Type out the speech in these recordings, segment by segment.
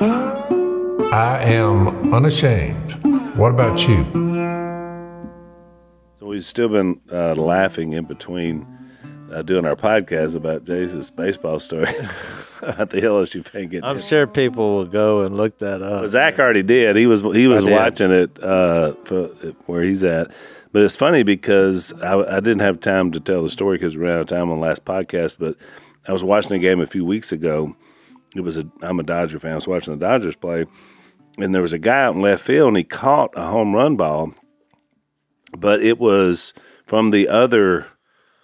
I am unashamed. What about you? So we've still been laughing in between doing our podcast about Jase's baseball story at the LSU fan getting I'm sure people will go and look that up. Well, Zach already did. He was watching it where he's at. But it's funny because I didn't have time to tell the story because we ran out of time on the last podcast. But I was watching a game a few weeks ago. I'm a Dodger fan. I was watching the Dodgers play, and there was a guy out in left field, and he caught a home run ball, but it was from the other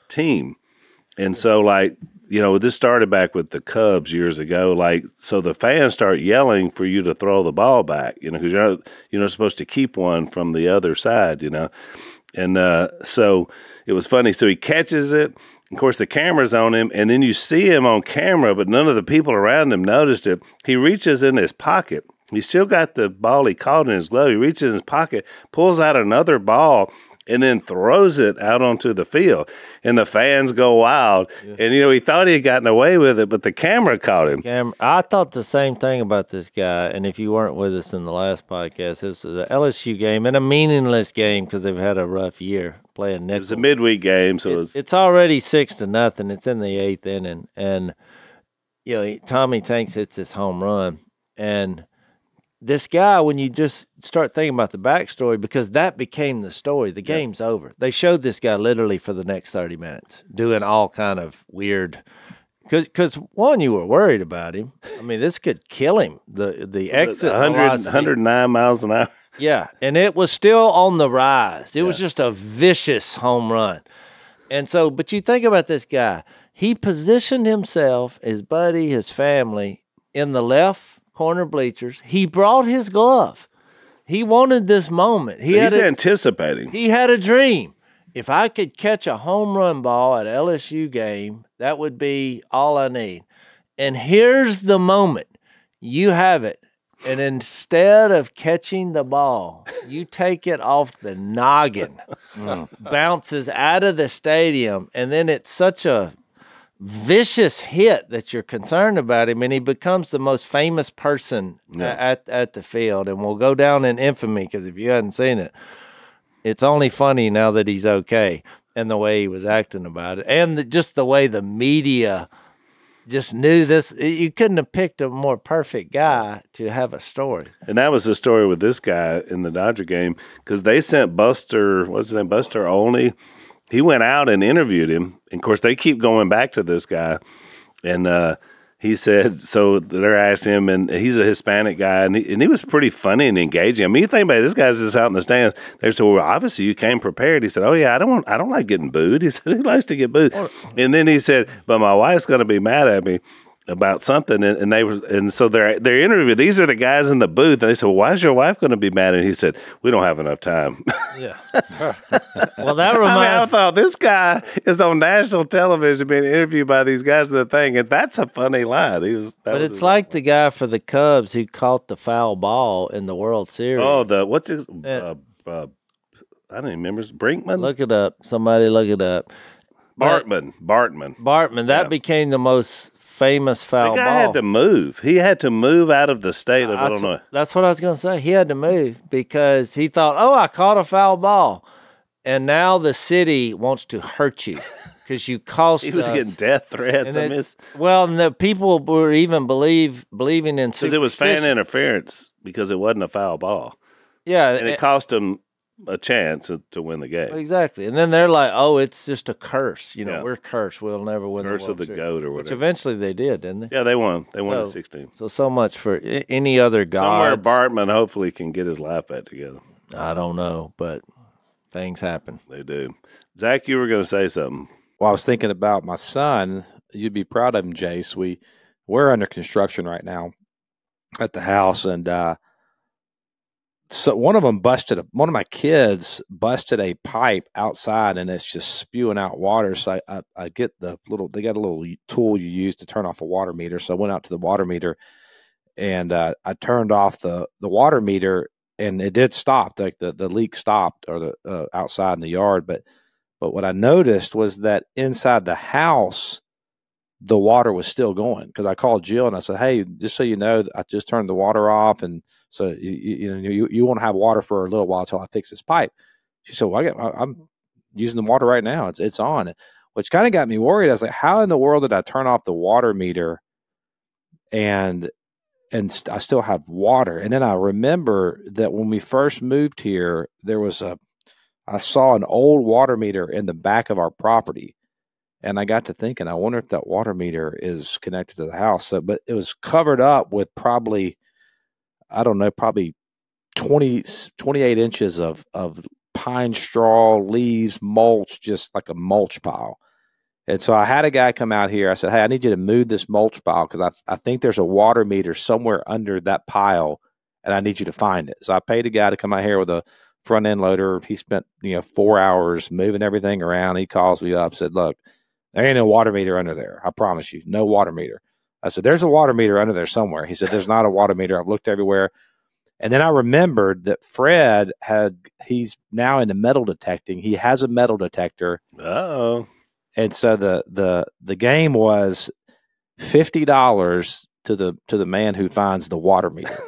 team. And so, this started back with the Cubs years ago. So the fans start yelling for you to throw the ball back, because you're not supposed to keep one from the other side, And so it was funny. So he catches it. Of course, the camera's on him, and then you see him on camera, but none of the people around him noticed it. He reaches in his pocket. He's still got the ball he caught in his glove. He reaches in his pocket, pulls out another ball, and then throws it out onto the field. And the fans go wild. Yeah. And, he thought he had gotten away with it, but the camera caught him. I thought the same thing about this guy. And if you weren't with us in the last podcast, this was an LSU game and a meaningless game because they've had a rough year playing Nichols. It was a midweek game. So it's already 6-0. It's in the 8th inning. And, Tommy Tanks hits this home run. And this guy, when you just start thinking about the backstory, because that became the story, the game's over. They showed this guy literally for the next 30 minutes doing all kind of weird – because, one, you were worried about him. I mean, this could kill him. The exit 109 miles an hour. Yeah, and it was still on the rise. It was just a vicious home run. And so – but you think about this guy. He positioned himself, his buddy, his family, in the left corner bleachers. He brought his glove. He wanted this moment. He's anticipating. He had a dream. If I could catch a home run ball at LSU game, that would be all I need. And here's the moment. You have it. And instead of catching the ball, you take it off the noggin, bounces out of the stadium, and then it's such a vicious hit that you're concerned about him, and he becomes the most famous person at the field, and will go down in infamy because if you hadn't seen it, it's only funny now that he's okay and the way he was acting about it, and just the way the media just knew this. You couldn't have picked a more perfect guy to have a story. And that was the story with this guy in the Dodger game because they sent Buster, what's his name, Buster Olney. He went out and interviewed him. And of course, they keep going back to this guy. And he said, so they're asking him, and he's a Hispanic guy, and he was pretty funny and engaging. I mean, you think about it, this guy's just out in the stands. They said, well, obviously you came prepared. He said, oh, yeah, I don't like getting booed. He said, he likes to get booed. And then he said, but my wife's going to be mad at me about something, and so they're interviewing. These are the guys in the booth, and they said, "Well, why is your wife going to be mad?" And he said, "We don't have enough time." Yeah. Well, that reminds. I thought this guy is on national television being interviewed by these guys in the thing, and that's a funny line. But it's like the guy for the Cubs who caught the foul ball in the World Series. Oh, what's his? I don't even remember. Brinkman. Look it up. Somebody look it up. Bartman. That became the most famous foul ball. The guy had to move. He had to move out of the state of Illinois. That's what I was going to say. He had to move because he thought, I caught a foul ball. And now the city wants to hurt you because you cost He was getting death threats. And the people were even believing in because it was fan interference because it wasn't a foul ball. Yeah. And it cost him a chance to win the game. Exactly. And then they're like, it's just a curse. We're cursed. We'll never win the World Curse of the Series. GOAT or whatever. Which eventually they did, didn't they? Yeah, they won. They won at 16. So much for any other gods. Somewhere Bartman hopefully can get his life back together. I don't know, but things happen. They do. Zach, you were going to say something. Well, I was thinking about my son. You'd be proud of him, Jace. We're under construction right now at the house, and so one of my kids busted a pipe outside, and it's just spewing out water. So I get they got a little tool you use to turn off a water meter. So I went out to the water meter, and I turned off the water meter, and it did stop. Like the leak stopped, or the outside in the yard. But what I noticed was that inside the house, the water was still going, because I called Jill and I said, hey, just so you know, I just turned the water off, and so you want to have water for a little while until I fix this pipe. She said, well, I'm using the water right now. It's on, which kind of got me worried. I was like, how in the world did I turn off the water meter and I still have water? And then I remember that when we first moved here, I saw an old water meter in the back of our property. And I got to thinking, I wonder if that water meter is connected to the house. So, but it was covered up with probably 28 inches of pine straw, leaves, mulch, just like a mulch pile. And so I had a guy come out here. I said, hey, I need you to move this mulch pile, because I think there's a water meter somewhere under that pile, and I need you to find it. So I paid a guy to come out here with a front end loader. He spent 4 hours moving everything around. He calls me up, said, look, there ain't no water meter under there. I promise you, no water meter. I said, there's a water meter under there somewhere. He said, there's not a water meter. I've looked everywhere. And then I remembered that Fred he's now into metal detecting. He has a metal detector. Oh. And so the game was $50 to the man who finds the water meter.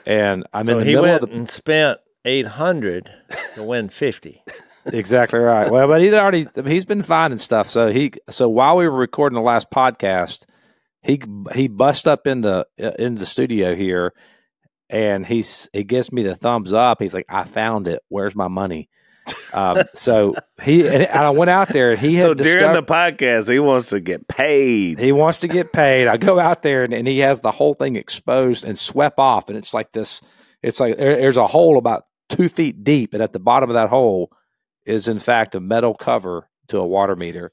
And I'm in the middle of and spent $800 to win 50. Exactly right. Well, but he's been finding stuff. So while we were recording the last podcast, he bust up in the studio here, and he gives me the thumbs up. He's like, I found it. Where's my money? So I went out there, and during the podcast, he wants to get paid. He wants to get paid. I go out there, and he has the whole thing exposed and swept off, and it's like this. It's like there's a hole about 2 feet deep, and at the bottom of that hole is in fact a metal cover to a water meter.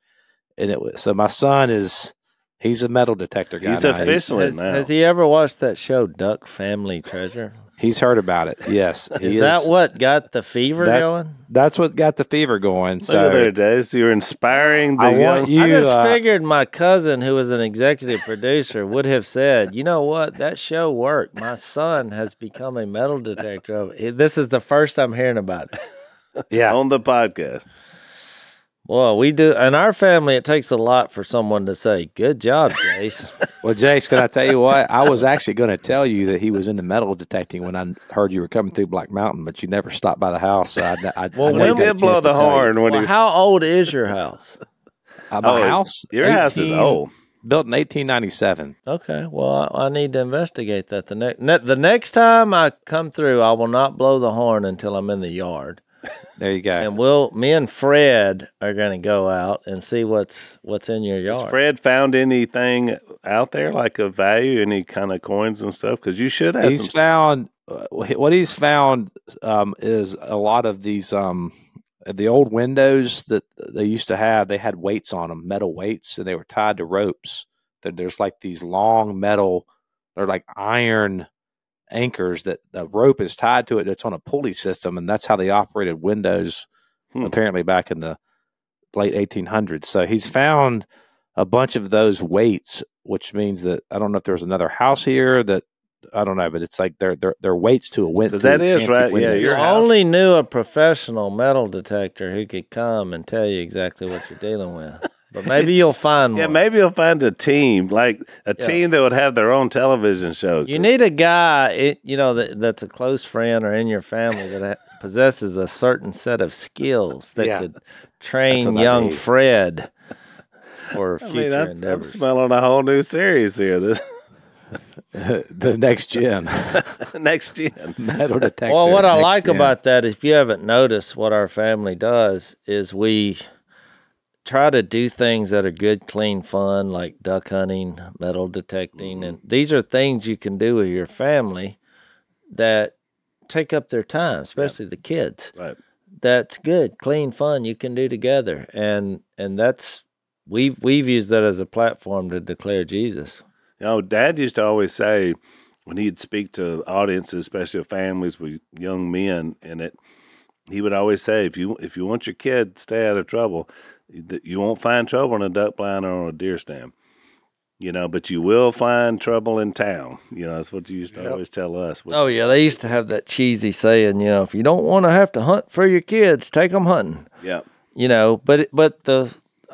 And so my son he's a metal detector guy. He's officially now. Has he ever watched that show, Duck Family Treasure? He's heard about it. Yes. Is that what got the fever going? That's what got the fever going. Look at there, Jase. You're inspiring the young. I just figured my cousin, who was an executive producer, would have said, you know what? That show worked. My son has become a metal detector. This is the first I'm hearing about it. Yeah. On the podcast. Well, we do. In our family, it takes a lot for someone to say, good job, Jase. Well, Jase, can I tell you what? I was actually going to tell you that he was into metal detecting when I heard you were coming through Black Mountain, but you never stopped by the house. So we did blow the horn. How old is your house? My house? Your house is old. Built in 1897. Okay, well, I need to investigate that. The next time I come through, I will not blow the horn until I'm in the yard. There you go. And me and Fred are going to go out and see what's in your yard. Has Fred found anything out there like of value, any kind of coins and stuff? Because you should have. He's found what he's found is a lot of these the old windows that they used to have. They had weights on them, metal weights, and they were tied to ropes. There's like these long metal. They're like iron anchors that the rope is tied to it. It's on a pulley system, and that's how they operated windows apparently back in the late 1800s. So he's found a bunch of those weights, which means that I don't know if there's another house here that I don't know, but it's like they're weights to a window. Because that is right. Yeah, you only knew a professional metal detector who could come and tell you exactly what you're dealing with. But maybe you'll find one. Yeah, maybe you'll find a team, like a team that would have their own television show. You need a guy, that's a close friend or in your family that possesses a certain set of skills that could train young Fred for future endeavors. I'm smelling a whole new series here. The next gen. Next gen. Metal detector. Well, what I like about that, if you haven't noticed, what our family does is we try to do things that are good, clean, fun, like duck hunting, metal detecting. And these are things you can do with your family that take up their time, especially the kids. Right. That's good, clean, fun you can do together. And that's, we've used that as a platform to declare Jesus. Dad used to always say when he'd speak to audiences, especially families with young men in it, he would always say, if you want your kid to stay out of trouble, you won't find trouble in a duck blind or on a deer stand, but you will find trouble in town. That's what you used to always tell us. They used to have that cheesy saying, if you don't want to have to hunt for your kids, take them hunting. Yeah. But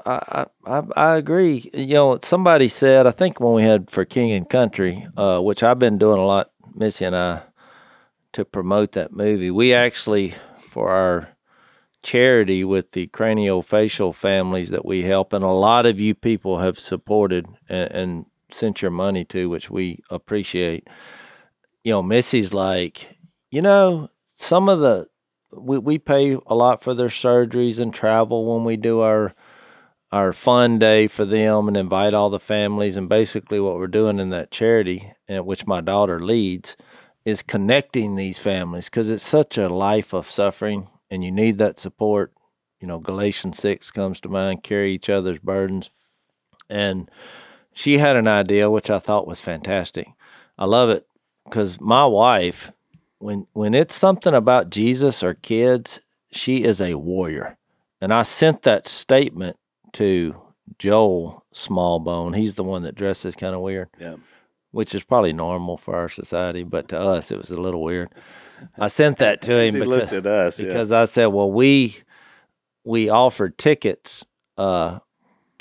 I agree. You know, somebody said, I think when we had For King and Country, which I've been doing a lot, Missy and I, to promote that movie. We actually, for our charity with the craniofacial families that we help, and a lot of you people have supported and sent your money to, which we appreciate. You know, Missy's like, you know, some of the, we pay a lot for their surgeries and travel when we do our fun day for them and invite all the families. And basically what we're doing in that charity, which my daughter leads, is connecting these families, because it's such a life of suffering and you need that support. You know, Galatians 6 comes to mind, carry each other's burdens. And she had an idea, which I thought was fantastic. I love it because my wife, when it's something about Jesus or kids, she is a warrior. And I sent that statement to Joel Smallbone. He's the one that dresses kind of weird. Yeah. Which is probably normal for our society, but to us it was a little weird. I sent that to him because, looked at us, because I said, well, we offered tickets to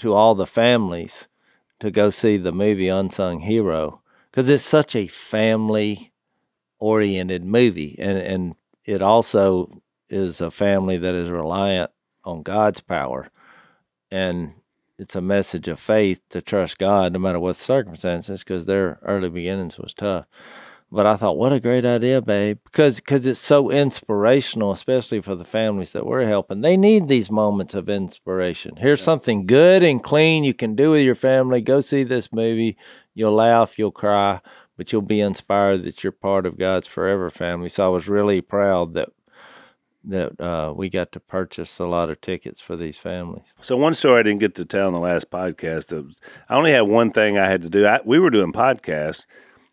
all the families to go see the movie Unsung Hero, because it's such a family-oriented movie, and it also is a family that is reliant on God's power, and it's a message of faith to trust God no matter what the circumstances, because their early beginnings was tough. But I thought, what a great idea, babe, because it's so inspirational, especially for the families that we're helping. They need these moments of inspiration. Here's something good and clean you can do with your family. Go see this movie. You'll laugh, you'll cry, but you'll be inspired that you're part of God's forever family. So I was really proud that we got to purchase a lot of tickets for these families. So one story I didn't get to tell in the last podcast, I only had one thing I had to do. We were doing podcasts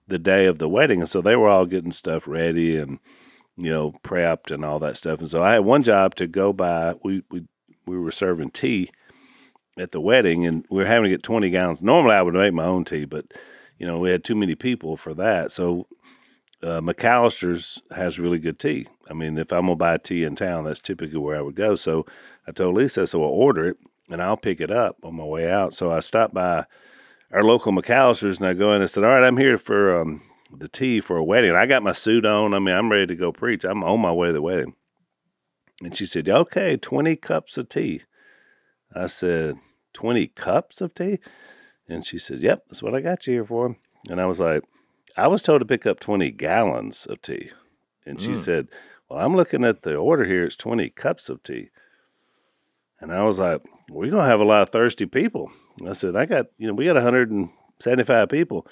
the day of the wedding, and so they were all getting stuff ready and, you know, prepped and all that stuff. And so I had one job to go by. We were serving tea at the wedding, and we were having to get 20 gallons. Normally I would make my own tea, but, you know, we had too many people for that. So McAllister's has really good tea. I mean, if I'm going to buy tea in town, that's typically where I would go. So I told Lisa, so I'll order it, and I'll pick it up on my way out. So I stopped by our local McAllister's, and I go in and said, all right, I'm here for the tea for a wedding. I got my suit on. I mean, I'm ready to go preach. I'm on my way to the wedding. And she said, okay, 20 cups of tea. I said, 20 cups of tea? And she said, yep, that's what I got you here for. And I was like, I was told to pick up 20 gallons of tea. And she said, well, I'm looking at the order here. It's 20 cups of tea. And I was like, we're going to have a lot of thirsty people. I said, we got 175 people.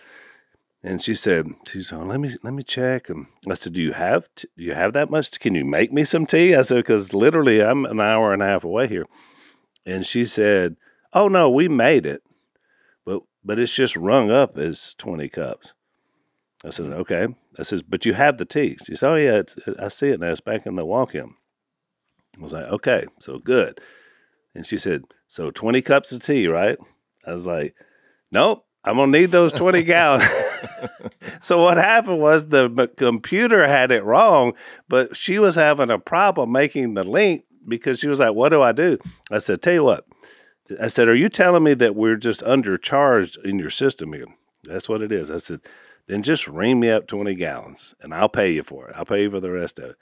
And she said, let me check. And I said, do you have that much? Can you make me some tea? I said, because literally I'm an hour and a half away here. And she said, oh no, we made it, but it's just rung up as 20 cups. I said, okay. I said, but you have the tea. She said, oh yeah, I see it now. It's back in the walk-in. I was like, okay, so good. And she said, so 20 cups of tea, right? I was like, nope, I'm going to need those 20 gallons. So what happened was the computer had it wrong, but she was having a problem making the link because she was like, what do I do? I said, tell you what. I said, are you telling me that we're just undercharged in your system here? That's what it is. I said, then just ring me up 20 gallons, and I'll pay you for it. I'll pay you for the rest of it.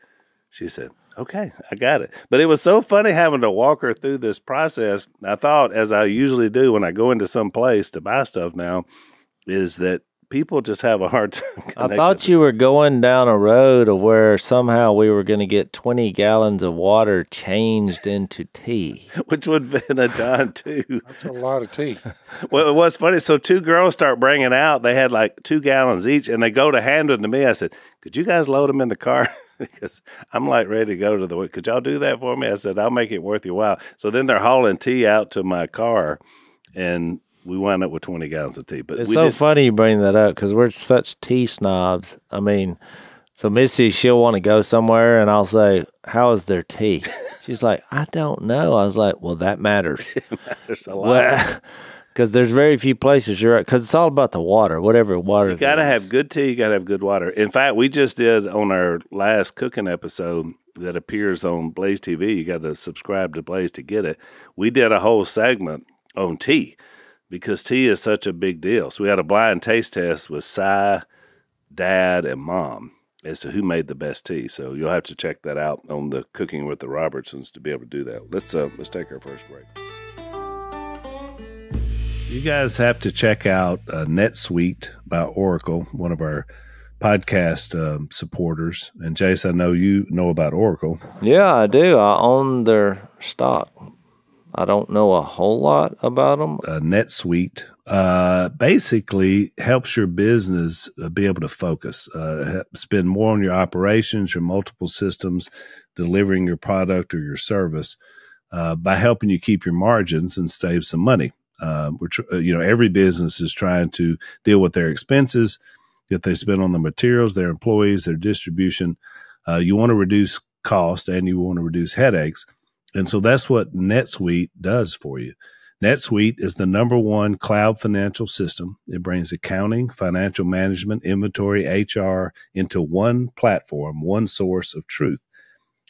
She said, okay, I got it. But it was so funny having to walk her through this process. I thought, as I usually do when I go into some place to buy stuff now, is that people just have a hard time connecting. I thought you were going down a road of where somehow we were going to get 20 gallons of water changed into tea. Which would have been a John too. That's a lot of tea. Well, it was funny. So two girls start bringing out. They had like 2 gallons each, and they go to hand them to me. I said, could you guys load them in the car? Because I'm like ready to go to the, could y'all do that for me? I said, I'll make it worth your while. So then they're hauling tea out to my car, and we wound up with 20 gallons of tea. But it's so funny you bring that up because we're such tea snobs. I mean, so Missy, she'll want to go somewhere, and I'll say, how is their tea? She's like, I don't know. I was like, well, that matters. It matters a lot. Because there's very few places you're at, because it's all about the water, whatever water. You got to have good tea. You got to have good water. In fact, we just did on our last cooking episode, that appears on Blaze TV. You got to subscribe to Blaze to get it. We did a whole segment on tea because tea is such a big deal. So we had a blind taste test with Si, Dad, and Mom as to who made the best tea. So you'll have to check that out on the Cooking with the Robertsons to be able to do that. Let's take our first break. So you guys have to check out NetSuite by Oracle, one of our podcast supporters. And Jase, I know you know about Oracle. Yeah, I do. I own their stock. I don't know a whole lot about them. NetSuite basically helps your business be able to focus, spend more on your operations, your multiple systems, delivering your product or your service by helping you keep your margins and save some money. Every business is trying to deal with their expenses that they spend on the materials, their employees, their distribution. You want to reduce cost and you want to reduce headaches. And so that's what NetSuite does for you. NetSuite is the #1 cloud financial system. It brings accounting, financial management, inventory, HR into one platform, one source of truth.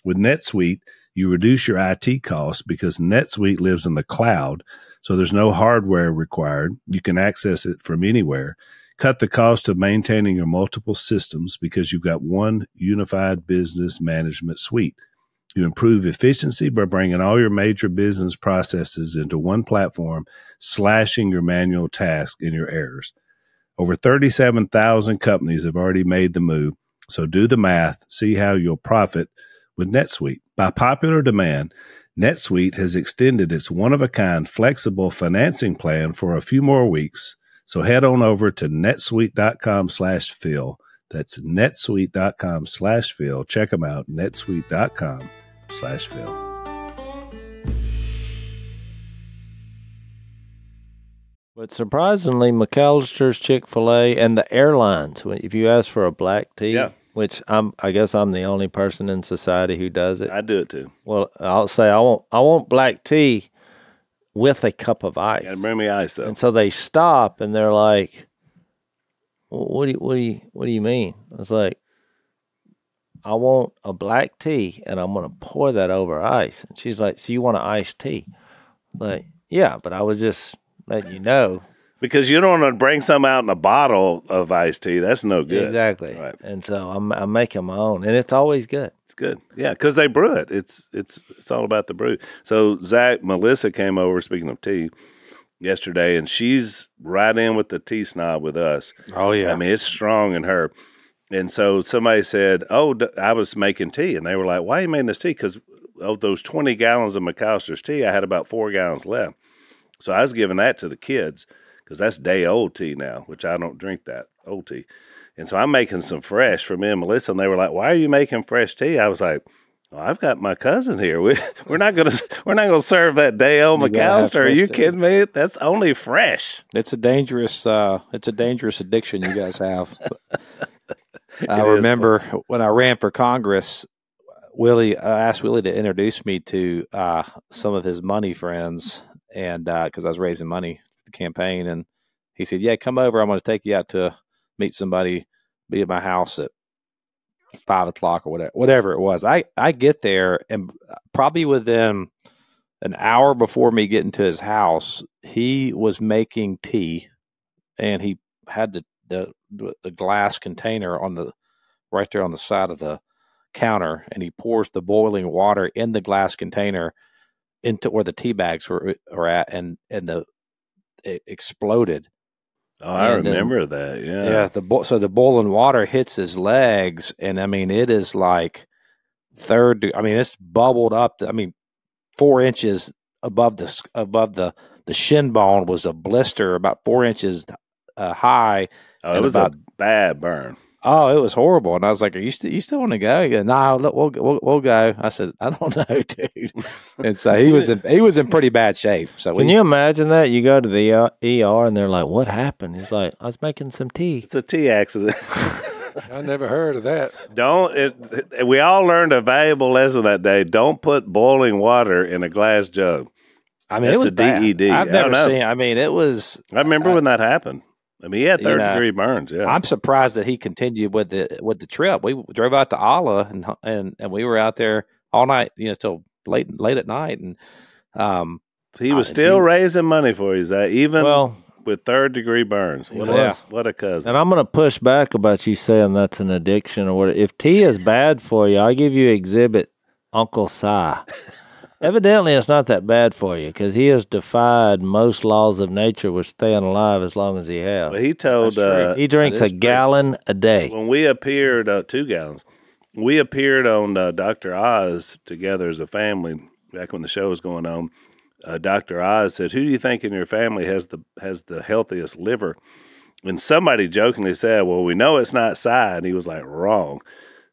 With NetSuite, you reduce your IT costs because NetSuite lives in the cloud, so there's no hardware required. You can access it from anywhere. Cut the cost of maintaining your multiple systems because you've got one unified business management suite. You improve efficiency by bringing all your major business processes into one platform, slashing your manual tasks and your errors. Over 37,000 companies have already made the move, so do the math, see how you'll profit with NetSuite. By popular demand, NetSuite has extended its one-of-a-kind flexible financing plan for a few more weeks, so head on over to netsuite.com/Phil. That's netsuite.com/Phil. Check them out, netsuite.com/Phil. But surprisingly, McAllister's, Chick-fil-A, and the airlines, if you ask for a black tea, which I guess I'm the only person in society who does it. I do it too. Well, I'll say I want black tea with a cup of ice. Yeah, bring me ice though. And so they stop and they're like, "What do you mean?" I was like, "I want a black tea and I'm gonna pour that over ice." And she's like, "So you want an iced tea?" I was like, "Yeah, but I was just letting you know." Because you don't want to bring some out in a bottle of iced tea. That's no good. Exactly. Right. And so I'm making my own, and it's always good. It's good. Yeah, because they brew it. It's all about the brew. So Melissa came over, speaking of tea, yesterday, and she's right in with the tea snob with us. Oh, yeah. I mean, it's strong in her. And so somebody said, I was making tea. And they were like, why are you making this tea? Because of those 20 gallons of McAllister's tea, I had about 4 gallons left. So I was giving that to the kids because that's day-old tea now, which I don't drink that old tea. And so I'm making some fresh for me and Melissa. And they were like, why are you making fresh tea? I was like, well, I've got my cousin here. We're not gonna serve that day-old McAllister. Are you kidding me? That's only fresh. It's a dangerous addiction you guys have. I remember when I ran for Congress, I asked Willie to introduce me to some of his money friends, and because I was raising money for the campaign, and he said, "Yeah, come over. I'm going to take you out to meet somebody, be at my house at 5 o'clock or whatever it was." I get there, and probably within an hour before me getting to his house, he was making tea, and he had the glass container right there on the side of the counter, and he pours the boiling water in the glass container into where the tea bags were at, and it exploded. Oh, I remember that. Yeah. Yeah. So the boiling water hits his legs, and I mean, it is like it's bubbled up. 4 inches above the shin bone was a blister about 4 inches high. Oh, it was a bad burn. Oh, it was horrible. And I was like, "Are you still want to go?" He goes, "No, we'll go." I said, "I don't know, dude." And so he was in pretty bad shape. So can you imagine that? You go to the ER and they're like, "What happened?" He's like, "I was making some tea." It's a tea accident. I never heard of that. We all learned a valuable lesson that day. Don't put boiling water in a glass jug. I mean, That's it was a DED. I've never seen. I mean, it was. I remember when that happened. I mean, he had third-degree burns. Yeah, I'm surprised that he continued with the trip. We drove out to Ala, and we were out there all night, till late at night, and so he was still raising money for you, Zach, even with third-degree burns. What a cousin! And I'm going to push back about you saying that's an addiction or what. If tea is bad for you, I'll give you exhibit Uncle Si. Evidently, it's not that bad for you because he has defied most laws of nature with staying alive as long as he has. Well, he told he drinks a gallon a day. When we appeared, 2 gallons. We appeared on Dr. Oz together as a family back when the show was going on. Dr. Oz said, "Who do you think in your family has the healthiest liver?" And somebody jokingly said, "Well, we know it's not Si." And he was like, "Wrong.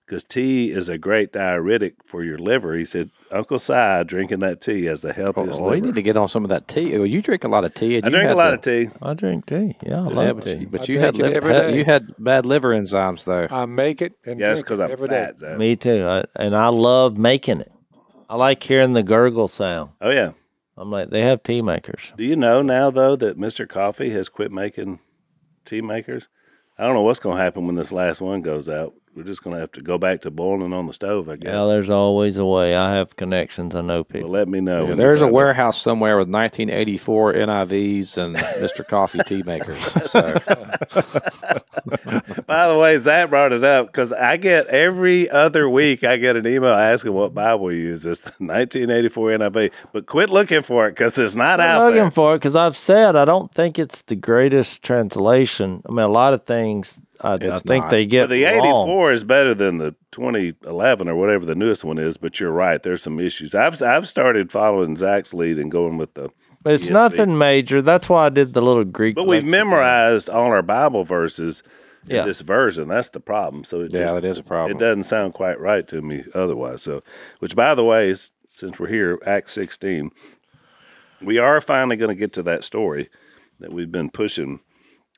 Because tea is a great diuretic for your liver." He said, Uncle Si drinking that tea has the healthiest liver. We need to get on some of that tea. Well, you drink a lot of tea. I drink a lot of tea. I drink tea. Yeah, I love tea. But you had bad liver enzymes, though. I make it and it's drink because it I'm every fat, day. Zach. Me too. And I love making it. I like hearing the gurgle sound. Oh, yeah. I'm like, they have tea makers. Do you know now, though, that Mr. Coffee has quit making tea makers? I don't know what's going to happen when this last one goes out. We're just going to have to go back to boiling on the stove, I guess. Yeah, there's always a way. I have connections. I know people. Well, let me know. Yeah, there's a warehouse somewhere with 1984 NIVs and Mr. Coffee tea makers. So. By the way, Zach brought it up because I get every other week I get an email asking what Bible you use. It's the 1984 NIV. But quit looking for it because it's not out there. Looking for it because I've said I don't think it's the greatest translation. I mean, a lot of things I think they get the wrong. 84 is better than the 2011 or whatever the newest one is, but you're right. There's some issues. I've started following Zach's lead and going with the It's ESV. Nothing major. That's why I did the little Greek. But we've memorized all our Bible verses in Yeah. this version. That's the problem. So that is a problem. It doesn't sound quite right to me otherwise. So, which by the way, since we're here, Acts 16, we are finally going to get to that story that we've been pushing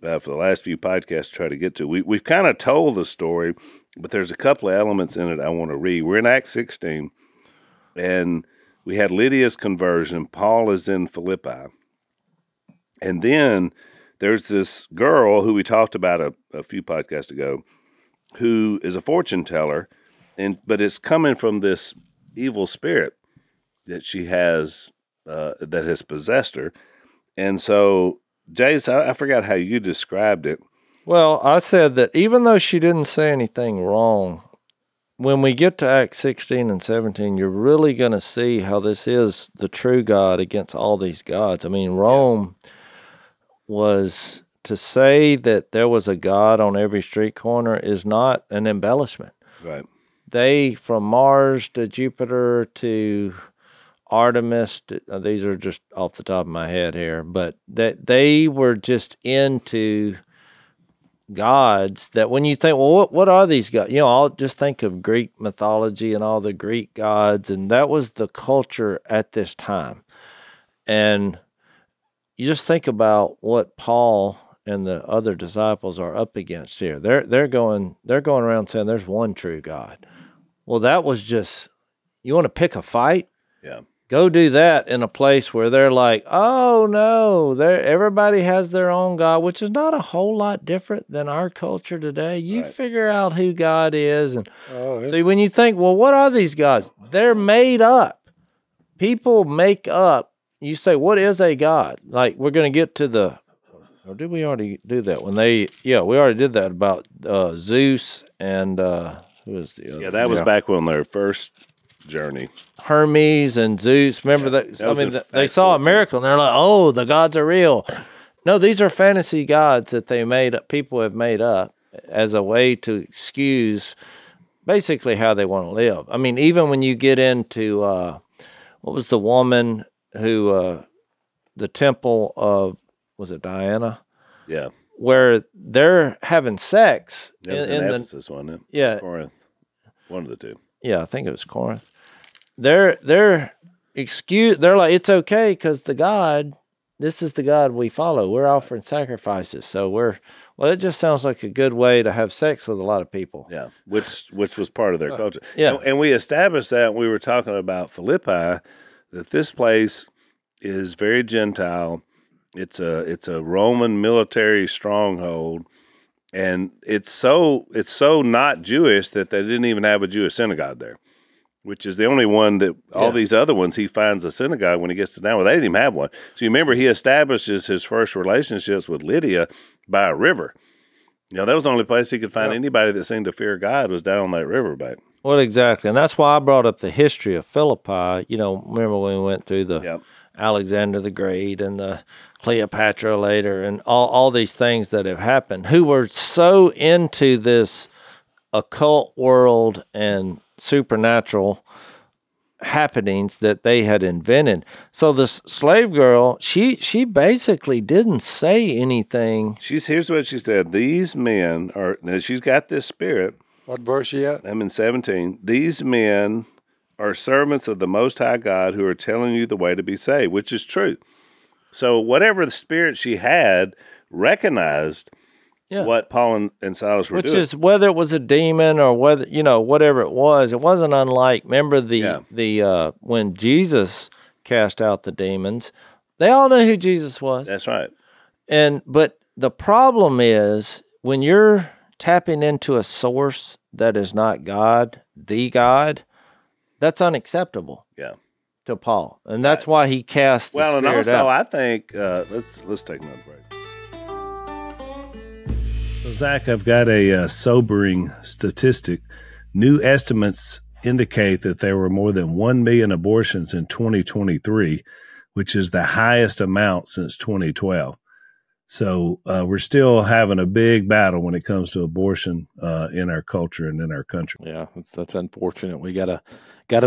for the last few podcasts to try to get to. We've kind of told the story, but there's a couple of elements in it I want to read. We're in Acts 16, and we had Lydia's conversion. Paul is in Philippi. And then there's this girl who we talked about a few podcasts ago who is a fortune teller, but it's coming from this evil spirit that she has that has possessed her. And so, Jase, I forgot how you described it. Well, I said that even though she didn't say anything wrong, when we get to Acts 16 and 17, you're really going to see how this is the true God against all these gods. I mean, Rome was, to say that there was a God on every street corner is not an embellishment. Right. They, from Mars to Jupiter to Artemis, these are just off the top of my head here, but that they were just into gods that when you think, well, what are these gods? I'll just think of Greek mythology and all the Greek gods, and that was the culture at this time. And you just think about what Paul and the other disciples are up against here. They're going around saying there's one true God. Well, that was just, you want to pick a fight? Yeah. Go do that in a place where they're like, oh, no, everybody has their own God, which is not a whole lot different than our culture today. You figure out who God is. And see, when you think, well, what are these gods? They're made up. People make up. You say, what is a God? Like, we're going to get to or did we already do that? We already did that about Zeus and who was the other? Yeah, that was back when their first journey. Hermes and Zeus. Remember that? They saw a miracle and they're like, oh, the gods are real. No, these are fantasy gods that they made up, people have made up as a way to excuse basically how they want to live. I mean, even when you get into, what was the woman who, the temple of, was it Diana? Yeah. Where they're having sex. That was in Ephesus, wasn't it? Yeah. Corinth. One of the two. Yeah, I think it was Corinth. They're like, it's okay because this is the God we follow. We're offering sacrifices. So it just sounds like a good way to have sex with a lot of people. Yeah, which was part of their culture. Yeah. And we established that when we were talking about Philippi, that this place is very Gentile, It's a Roman military stronghold, and it's so not Jewish that they didn't even have a Jewish synagogue there, which is the only one that all these other ones he finds a synagogue when he gets to down. Well, they didn't even have one. So you remember he establishes his first relationships with Lydia by a river. That was the only place he could find anybody that seemed to fear God was down on that riverbank. Well, exactly. And that's why I brought up the history of Philippi. Remember when we went through the Alexander the Great and the Cleopatra later and all these things that have happened, who were so into this occult world and supernatural happenings that they had invented. So the slave girl, she basically didn't say anything. Here's what she said. These men are, now she's got this spirit. What verse she at? I'm in 17. These men are servants of the Most High God who are telling you the way to be saved, which is true. So whatever the spirit she had recognized what Paul and Silas were doing. Which is whether it was a demon or whether, whatever it wasn't unlike, remember the when Jesus cast out the demons, they all knew who Jesus was. That's right. But the problem is when you're tapping into a source that is not God, the God, that's unacceptable. Yeah. To Paul. And that's why he cast the spirit and also out. I think let's take another break. So, Zach, I've got a sobering statistic. New estimates indicate that there were more than 1 million abortions in 2023, which is the highest amount since 2012. So we're still having a big battle when it comes to abortion in our culture and in our country. Yeah, that's unfortunate. We gotta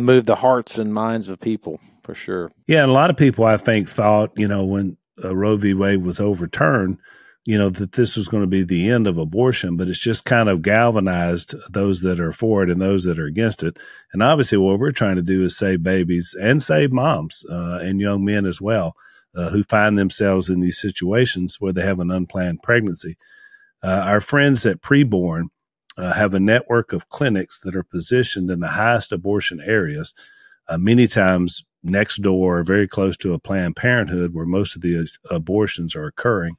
move the hearts and minds of people for sure. Yeah, and a lot of people I think thought, when Roe v. Wade was overturned, that this was going to be the end of abortion, but it's just kind of galvanized those that are for it and those that are against it. And obviously what we're trying to do is save babies and save moms and young men as well who find themselves in these situations where they have an unplanned pregnancy. Our friends at Preborn have a network of clinics that are positioned in the highest abortion areas, many times next door or very close to a Planned Parenthood where most of the abortions are occurring.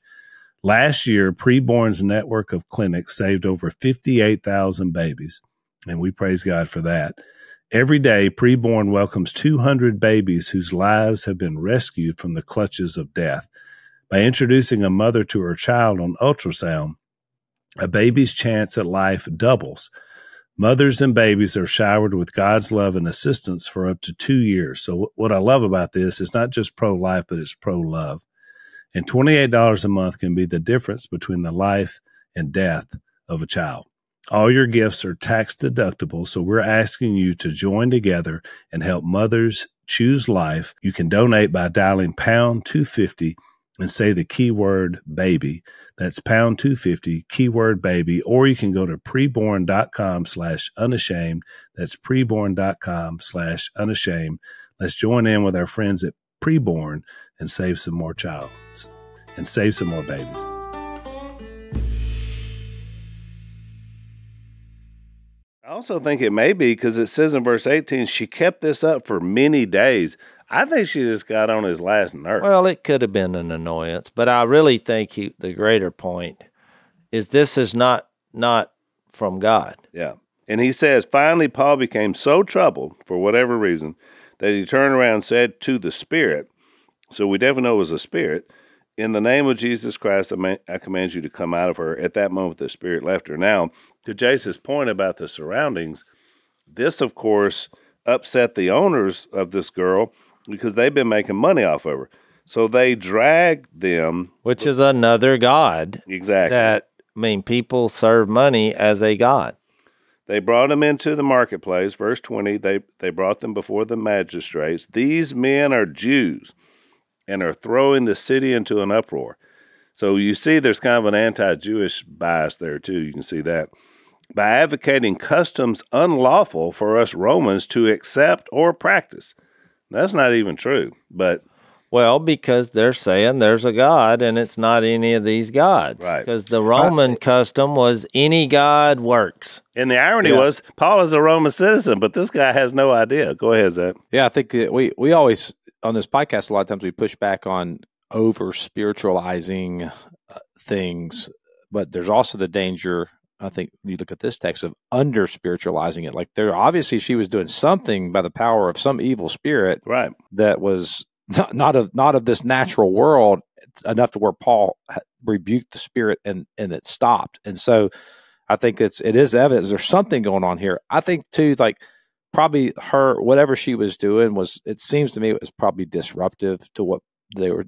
Last year, Preborn's network of clinics saved over 58,000 babies, and we praise God for that. Every day, Preborn welcomes 200 babies whose lives have been rescued from the clutches of death. By introducing a mother to her child on ultrasound, a baby's chance at life doubles. Mothers and babies are showered with God's love and assistance for up to 2 years. So what I love about this is not just pro-life, but it's pro-love. And $28 a month can be the difference between the life and death of a child. All your gifts are tax deductible, so we're asking you to join together and help mothers choose life. You can donate by dialing pound 250 and say the keyword baby. That's pound 250, keyword baby, or you can go to preborn.com/unashamed. That's preborn.com/unashamed. Let's join in with our friends at Preborn and save some more childs and save some more babies. I also think it may be because it says in verse 18, she kept this up for many days. I think she just got on his last nerve. Well, it could have been an annoyance, but I really think the greater point is this is not from God. Yeah. And he says, finally, Paul became so troubled for whatever reason that he turned around and said to the spirit, so we definitely know it was a spirit, in the name of Jesus Christ, I command you to come out of her. At that moment, the spirit left her. Now, to Jase's point about the surroundings, this, of course, upset the owners of this girl because they've been making money off of her. So they dragged them. Which is another god. Exactly. People serve money as a god. They brought them into the marketplace. Verse 20, they brought them before the magistrates. These men are Jews and are throwing the city into an uproar. So you see there's kind of an anti-Jewish bias there too. You can see that. By advocating customs unlawful for us Romans to accept or practice. That's not even true, but... Well, because they're saying there's a God and it's not any of these gods. Right. Because the Roman custom was any god works. And the irony was Paul is a Roman citizen, but this guy has no idea. Go ahead, Zach. Yeah, I think that we always, on this podcast, a lot of times we push back on over spiritualizing things, but there's also the danger. I think you look at this text of under spiritualizing it. Like there, obviously, she was doing something by the power of some evil spirit, right? That was not of this natural world enough to where Paul rebuked the spirit and it stopped. And so, I think it is evidence there's something going on here. I think too, like probably her whatever she was doing was. It seems to me it was probably disruptive to what they were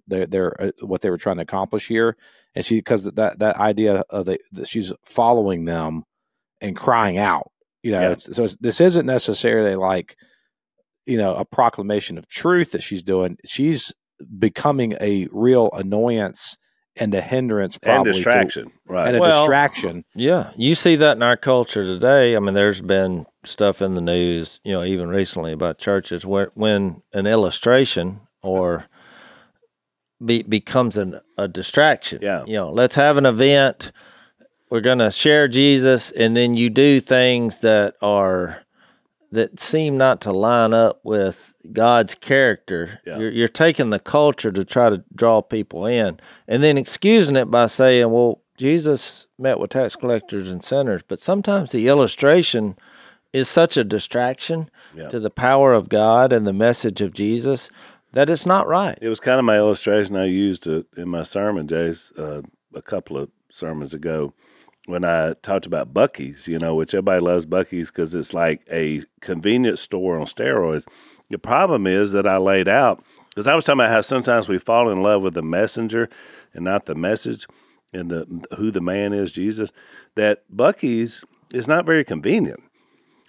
what they were trying to accomplish here. And she, because that idea of that she's following them and crying out, so this isn't necessarily like, a proclamation of truth that she's doing. She's becoming a real annoyance and a hindrance, probably, and distraction, right? And a distraction. Yeah, you see that in our culture today. I mean, there's been stuff in the news, even recently about churches where when an illustration or becomes a distraction. Yeah. Let's have an event. We're going to share Jesus, and then you do things that seem not to line up with God's character. Yeah. You're taking the culture to try to draw people in, and then excusing it by saying, well, Jesus met with tax collectors and sinners. But sometimes the illustration is such a distraction to the power of God and the message of Jesus that it's not right. It was kind of my illustration I used in my sermon, Jase, a couple of sermons ago when I talked about Buc-ee's, which everybody loves Buc-ee's because it's like a convenience store on steroids. The problem is that I laid out, because I was talking about how sometimes we fall in love with the messenger and not the message and who the man is, Jesus, that Buc-ee's is not very convenient.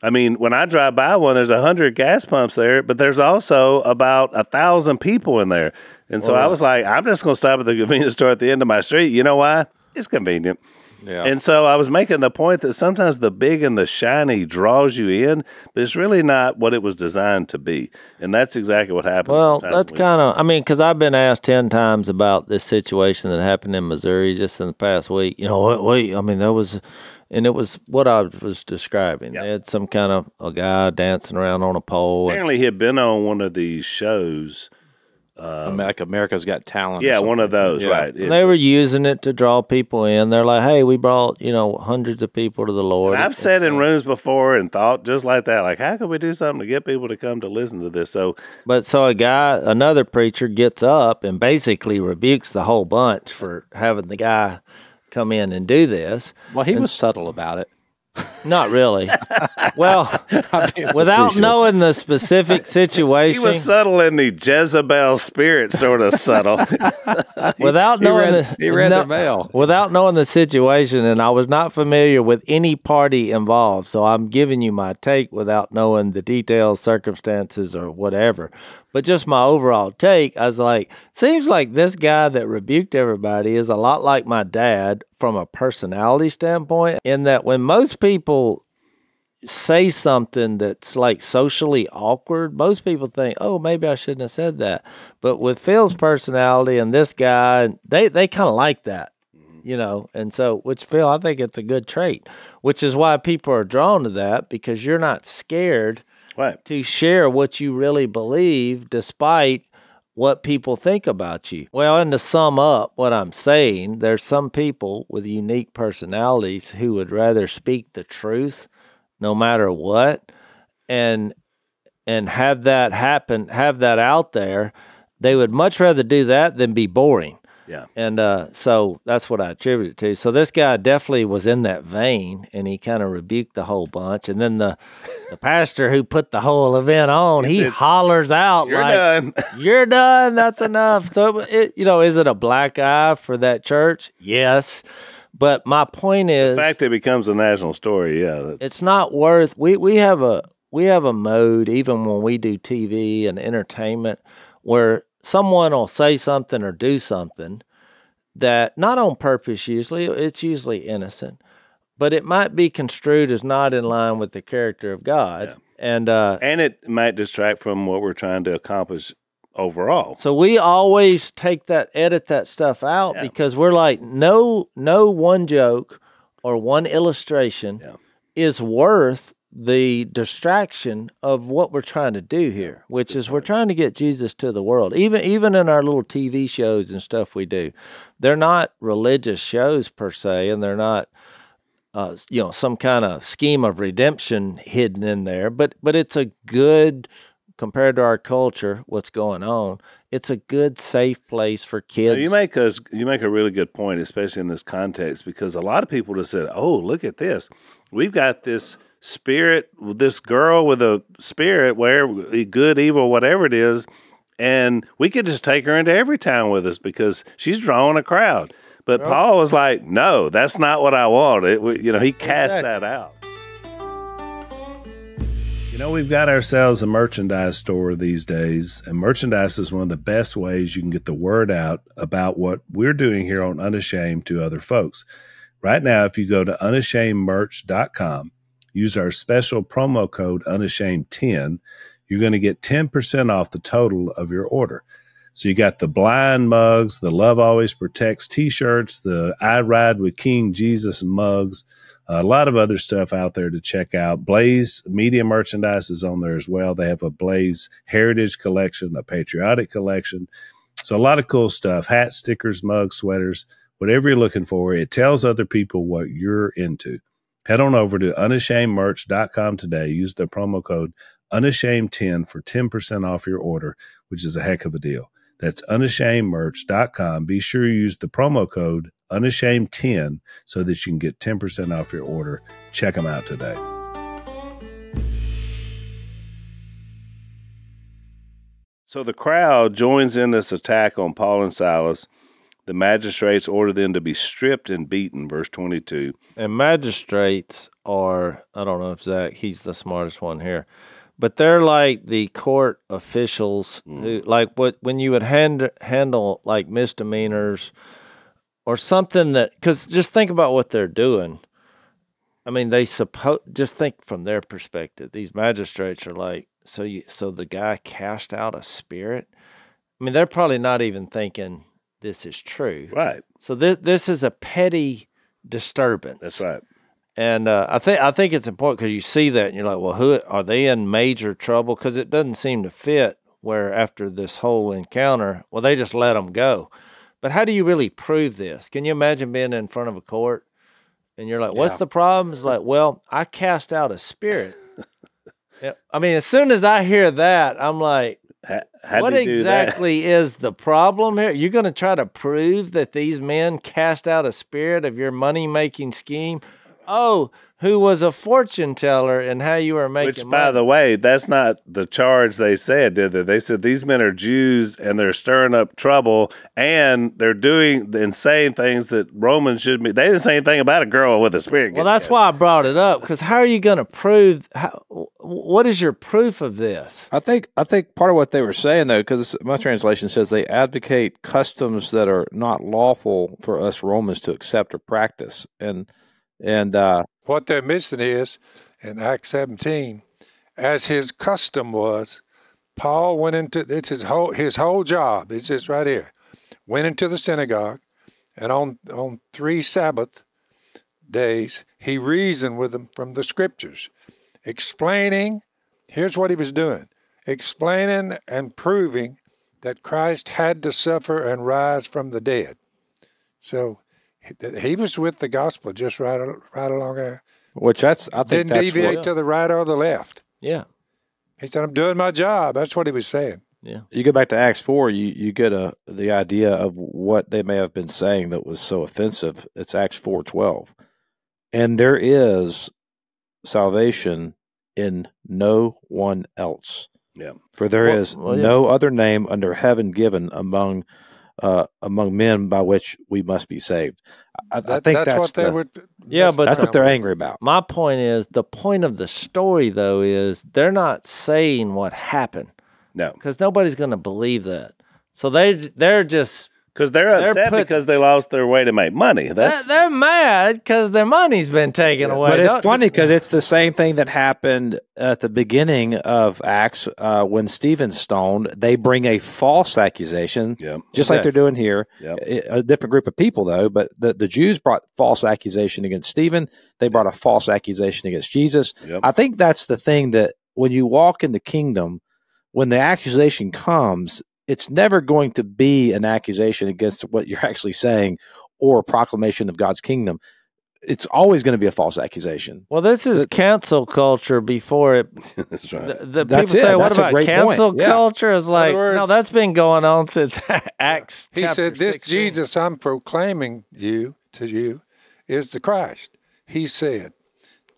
I mean, when I drive by one, there's 100 gas pumps there, but there's also about 1,000 people in there. And so I was like, I'm just going to stop at the convenience store at the end of my street. You know why? It's convenient. Yeah. And so I was making the point that sometimes the big and the shiny draws you in, but it's really not what it was designed to be. And that's exactly what happens. Well, that's kind of, because I've been asked 10 times about this situation that happened in Missouri just in the past week. There was... And it was what I was describing. Yep. They had some kind of a guy dancing around on a pole. Apparently, he had been on one of these shows. Like America's Got Talent. Yeah, one of those, right. And they were using it to draw people in. They're like, hey, we brought, hundreds of people to the Lord. And I've sat in rooms before and thought just like that, like, how could we do something to get people to come to listen to this? So another preacher gets up and basically rebukes the whole bunch for having the guy come in and do this. Well, he was subtle about it. Not really. Well, without knowing the specific situation. He was subtle in the Jezebel spirit, sort of subtle. Without knowing the mail. Without knowing the situation, and I was not familiar with any party involved, so I'm giving you my take without knowing the details, circumstances, or whatever. But just my overall take, I was like, seems like this guy that rebuked everybody is a lot like my dad from a personality standpoint, in that when most people say something that's like socially awkward, most people think, oh, maybe I shouldn't have said that. But with Phil's personality and this guy, they kind of like that, and so, which Phil, I think it's a good trait, which is why people are drawn to that, because you're not scared to share what you really believe despite what people think about you. Well, and to sum up what I'm saying, there's some people with unique personalities who would rather speak the truth no matter what, and have that happen, have that out there. They would much rather do that than be boring. Yeah. And so that's what I attribute it to. So this guy definitely was in that vein, and he kind of rebuked the whole bunch. And then the pastor who put the whole event on, he hollers out, "You're like, done. You're done. That's enough." So, is it a black eye for that church? Yes. But my point is, the fact it becomes a national story, it's not worth. We have a mode, even when we do TV and entertainment, where someone will say something or do something that, not on purpose usually, it's usually innocent, but it might be construed as not in line with the character of God. Yeah. And it might distract from what we're trying to accomplish overall. So we always edit that stuff out, because we're like, no one joke or one illustration is worth the distraction of what we're trying to do here, which is we're trying to get Jesus to the world. Even in our little TV shows and stuff we do, they're not religious shows per se, and they're not some kind of scheme of redemption hidden in there. But it's a good, compared to our culture, what's going on, it's a good, safe place for kids. You make a really good point, especially in this context, because a lot of people just said, "Oh, look at this. We've got this spirit, this girl with a spirit, where good, evil, whatever it is, and we could just take her into every town with us because she's drawing a crowd." But Paul was like, "No, that's not what I want." He cast that out. We've got ourselves a merchandise store these days, and merchandise is one of the best ways you can get the word out about what we're doing here on Unashamed to other folks. Right now, if you go to unashamedmerch.com, use our special promo code Unashamed10, you're going to get 10% off the total of your order. So you got the blind mugs, the Love Always Protects t-shirts, the I Ride with King Jesus mugs, a lot of other stuff out there to check out. Blaze Media merchandise is on there as well. They have a Blaze Heritage collection, a Patriotic collection. So a lot of cool stuff, hats, stickers, mugs, sweaters, whatever you're looking for. It tells other people what you're into. Head on over to unashamedmerch.com today. Use the promo code Unashamed10 for 10% off your order, which is a heck of a deal. That's unashamedmerch.com. Be sure you use the promo code Unashamed10 so that you can get 10% off your order. Check them out today. So the crowd joins in this attack on Paul and Silas. The magistrates order them to be stripped and beaten, verse 22. And magistrates are, I don't know if Zach, he's the smartest one here, but they're like the court officials who, like when you would handle like misdemeanors or something that, because just think about what they're doing. I mean, just think from their perspective. These magistrates are like, so the guy cast out a spirit. I mean, they're probably not even thinking this is true. Right. So this is a petty disturbance. That's right. And I think it's important because you see that and you're like, well, who are they in major trouble? Because it doesn't seem to fit where after this whole encounter, well, they just let them go. But how do you really prove this? Can you imagine being in front of a court and you're like, what's the problem? It's like, well, I cast out a spirit. I mean, as soon as I hear that, I'm like, what exactly is the problem here? You're going to try to prove that these men cast out a spirit of your money-making scheme? Oh, who was a fortune teller and how you were making money. By the way, that's not the charge they said, did they? They said these men are Jews and they're stirring up trouble and they're doing and saying things that Romans shouldn't be. They didn't say anything about a girl with a spirit. Well, that's why I brought it up, because how are you going to prove? What is your proof of this? I think part of what they were saying, though, because my translation says they advocate customs that are not lawful for us Romans to accept or practice. And what they're missing is, in Acts 17, as his custom was, Paul went into, it's his whole job, it's just right here, went into the synagogue, and on 3 Sabbath days, he reasoned with them from the scriptures, explaining, here's what he was doing, explaining and proving that Christ had to suffer and rise from the dead. So he was with the gospel just right along there. Which I think didn't deviate to the right or the left. Yeah. He said, I'm doing my job. That's what he was saying. Yeah. You go back to Acts 4, you get the idea of what they may have been saying that was so offensive. It's Acts 4:12. And there is salvation in no one else. Yeah. For there is no other name under heaven given among men by which we must be saved. I think that's what they were. Yeah, but that's what they're angry about. My point is, the point of the story, though, is they're not saying what happened. No, because nobody's going to believe that. So they're just Because they're upset because they lost their way to make money. They're mad because their money's been taken away. But it's funny because it's the same thing that happened at the beginning of Acts when Stephen's stoned. They bring a false accusation, just like they're doing here. A different group of people, though. But the Jews brought false accusation against Stephen. They brought a false accusation against Jesus. I think that's the thing that when you walk in the kingdom, when the accusation comes, it's never going to be an accusation against what you're actually saying or a proclamation of God's kingdom. It's always going to be a false accusation. Well, this is cancel culture before it. That's right. The people say, what about cancel culture? It's like, words, no, that's been going on since Acts He chapter said, this 16. Jesus I'm proclaiming to you is the Christ. He said,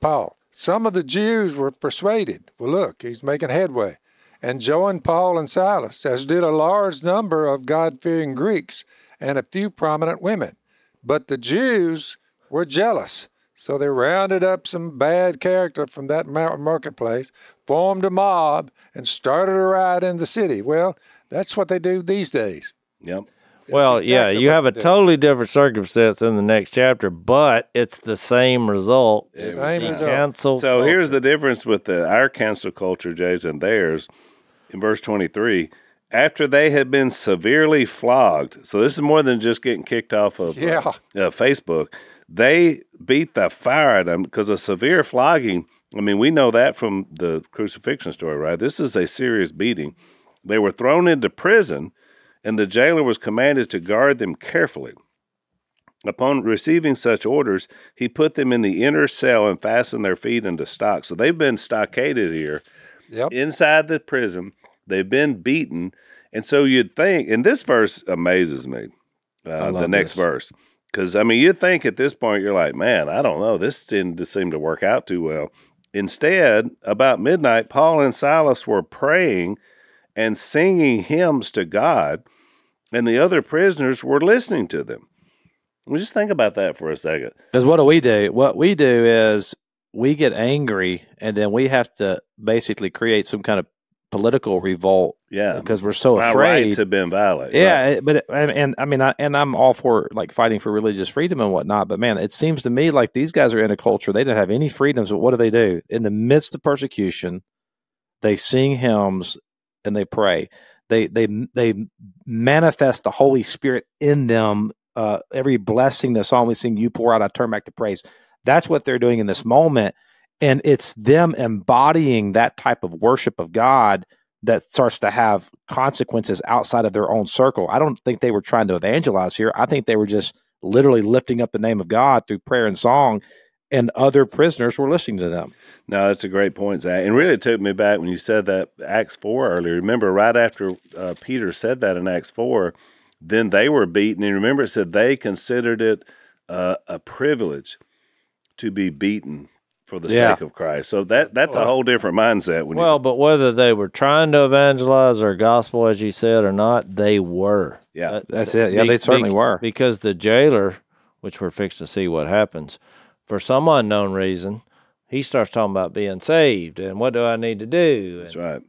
Paul, some of the Jews were persuaded. Well, look, he's making headway. And joined Paul and Silas, as did a large number of God-fearing Greeks and a few prominent women. But the Jews were jealous, so they rounded up some bad character from that marketplace, formed a mob, and started a riot in the city. Well, that's what they do these days. Yep. Well, exactly you what have a they do. totally different circumstance in the next chapter, but it's the same result. Same result. Cancel So culture. here's the difference with our cancel culture, Jays, and theirs. In verse 23, after they had been severely flogged, so this is more than just getting kicked off of Facebook, they beat the fire out of them because a severe flogging, I mean, we know that from the crucifixion story, right? This is a serious beating. They were thrown into prison, and the jailer was commanded to guard them carefully. Upon receiving such orders, he put them in the inner cell and fastened their feet into stocks. So they've been stockaded here. Inside the prison, they've been beaten, and so you'd think, and this verse amazes me, the next verse, because, I mean, you'd think at this point, you're like, man, I don't know, this didn't seem to work out too well. Instead, about midnight, Paul and Silas were praying and singing hymns to God, and the other prisoners were listening to them. Well, just think about that for a second. Because what do we do? What we do is we get angry, and then we have to basically create some kind of political revolt. Because we're so My afraid. rights have been violated. Yeah, but I'm all for like fighting for religious freedom and whatnot. But man, it seems to me like these guys are in a culture they didn't have any freedoms. But what do? In the midst of persecution, they sing hymns and they pray. They manifest the Holy Spirit in them. Every blessing, the song we sing, you pour out, I turn back to praise. That's what they're doing in this moment. And it's them embodying that type of worship of God that starts to have consequences outside of their own circle. I don't think they were trying to evangelize here. I think they were just literally lifting up the name of God through prayer and song, and other prisoners were listening to them. No, that's a great point, Zach. And really it took me back when you said that Acts 4 earlier. Remember, right after Peter said that in Acts 4, then they were beaten. And remember, it said they considered it a privilege to be beaten for the sake of Christ. So that's a whole different mindset. But whether they were trying to evangelize or gospel, as you said, or not, they were. Yeah, that's it. Yeah, they certainly were. Because the jailer, which we're fixing to see what happens, for some unknown reason, he starts talking about being saved and what do I need to do? That's right.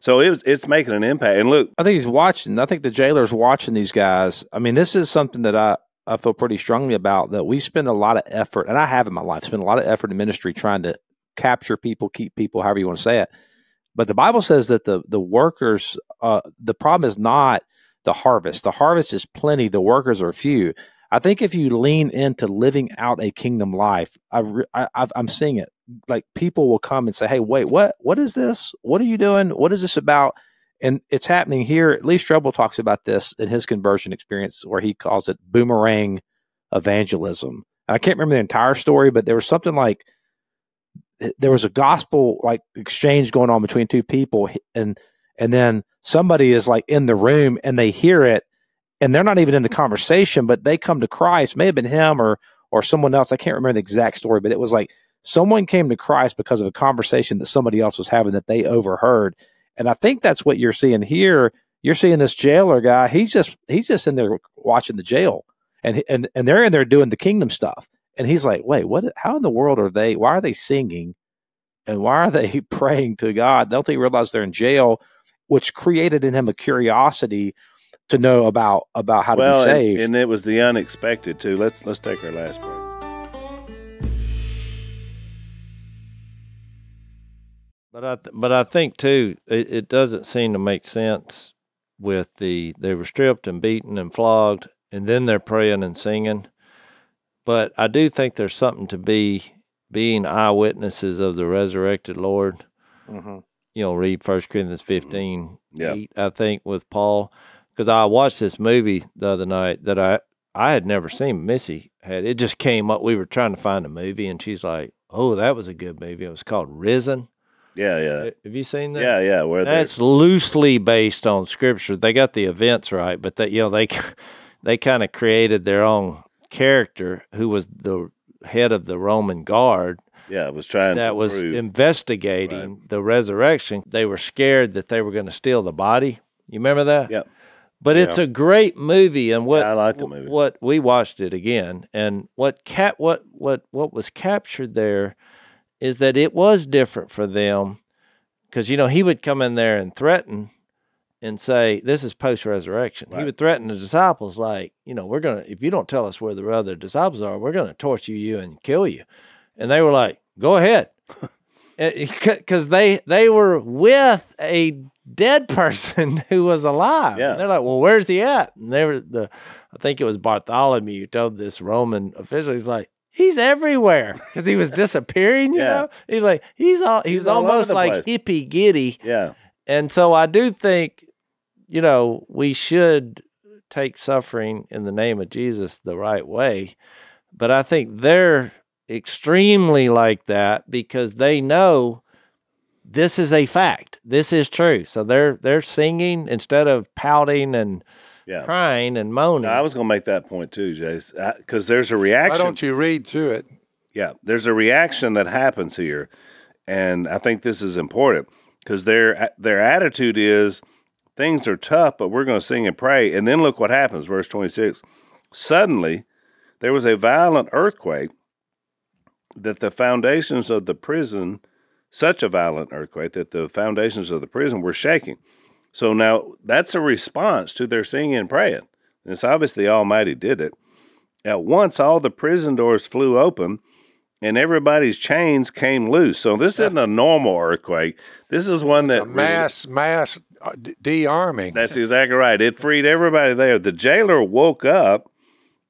So it's making an impact. And look, I think he's watching. I think the jailer's watching these guys. I mean, this is something that I feel pretty strongly about, that we spend a lot of effort, and I have in my life, spend a lot of effort in ministry trying to capture people, keep people, however you want to say it. But the Bible says that the workers, the problem is not the harvest. The harvest is plenty. The workers are few. I think if you lean into living out a kingdom life, I'm seeing it. Like people will come and say, hey, wait, what is this? What are you doing? What is this about? And it's happening here. At least Strobel talks about this in his conversion experience, where he calls it boomerang evangelism. I can't remember the entire story, but there was something like there was a gospel like exchange going on between two people, and then somebody is like in the room and they hear it, and they're not even in the conversation, but they come to Christ. May have been him or someone else. I can't remember the exact story, but it was like someone came to Christ because of a conversation that somebody else was having that they overheard. And I think that's what you're seeing here. You're seeing this jailer guy. He's just in there watching the jail, and they're in there doing the kingdom stuff. And he's like, wait, what? How in the world are they? Why are they singing? And why are they praying to God? Don't they realize they're in jail? Which created in him a curiosity to know about how to be saved. And it was the unexpected too. Let's take our last break. But I think too, it doesn't seem to make sense with they were stripped and beaten and flogged, and then they're praying and singing. But I do think there's something to being eyewitnesses of the resurrected Lord. Mm-hmm. You know, read 1 Corinthians 15, Yeah. 8, I think, with Paul. Because I watched this movie the other night that I had never seen. Missy had. It just came up. We were trying to find a movie, and she's like, oh, that was a good movie. It was called Risen. Yeah. Have you seen that? Yeah. That's loosely based on Scripture. They got the events right, but they kind of created their own character who was the head of the Roman guard. Yeah, it was trying that to was prove. investigating the resurrection. They were scared that they were going to steal the body. You remember that? Yeah. But it's a great movie, and I like the movie. What we watched it again, and what was captured there is that it was different for them, because he would come in there and threaten and say, "This is post-resurrection." Right. He would threaten the disciples like, "We're gonna, if you don't tell us where the other disciples are, we're gonna torture you and kill you." And they were like, "Go ahead," because they were with a dead person who was alive. Yeah. And they're like, "Well, where's he at?" And I think it was Bartholomew who told this Roman official, he's like, "He's everywhere," because he was disappearing. You know, he's like, he's almost like hippie giddy. Yeah. And so I do think, we should take suffering in the name of Jesus the right way, but I think they're extremely like that because they know this is a fact. This is true. So they're singing instead of pouting and crying and moaning. I was going to make that point too, Jase, because there's a reaction. Why don't you read through it? Yeah, there's a reaction that happens here, and I think this is important because their attitude is things are tough, but we're going to sing and pray. And then look what happens, verse 26. Suddenly, there was a violent earthquake that the foundations of the prison, such a violent earthquake that the foundations of the prison were shaking. So now that's a response to their singing and praying. And it's obvious the Almighty did it. At once, all the prison doors flew open, and everybody's chains came loose. So this isn't a normal earthquake. This is one that mass de-arming. That's exactly right. It freed everybody there. The jailer woke up,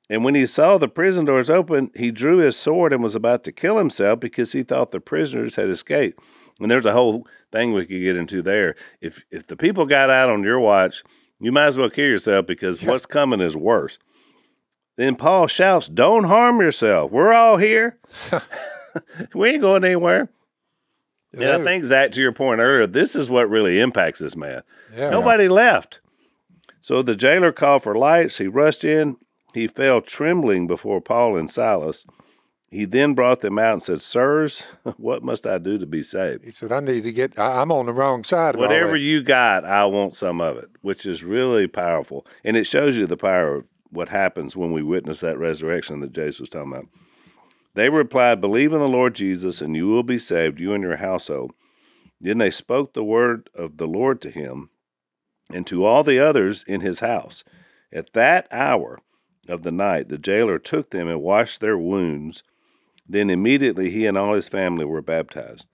and when he saw the prison doors open, he drew his sword and was about to kill himself because he thought the prisoners had escaped. And there's a whole thing we could get into there. If the people got out on your watch, you might as well kill yourself because what's coming is worse. Then Paul shouts, "Don't harm yourself. We're all here. We ain't going anywhere." Yeah. And I think, Zach, to your point earlier, this is what really impacts this man. Yeah. Nobody left. So the jailer called for lights. He rushed in. He fell trembling before Paul and Silas. He then brought them out and said, "Sirs, what must I do to be saved?" He said, "I need to I'm on the wrong side of whatever all this. You got, I want some of it," which is really powerful. And it shows you the power of what happens when we witness that resurrection that Jase was talking about. They replied, "Believe in the Lord Jesus, and you will be saved, you and your household." Then they spoke the word of the Lord to him and to all the others in his house. At that hour of the night, the jailer took them and washed their wounds. Then immediately he and all his family were baptized.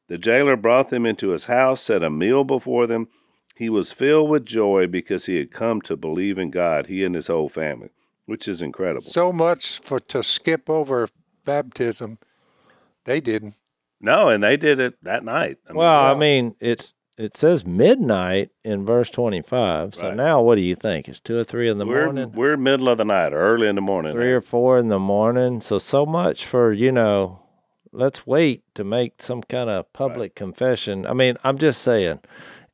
The jailer brought them into his house, set a meal before them. He was filled with joy because he had come to believe in God, he and his whole family, which is incredible. So much to skip over baptism. They didn't. No, and they did it that night. I mean, it says midnight in verse 25. So now what do you think? It's 2 or 3 in the morning? We're middle of the night, early in the morning. 3 or 4 in the morning. So much for, let's wait to make some kind of public confession. I mean, I'm just saying,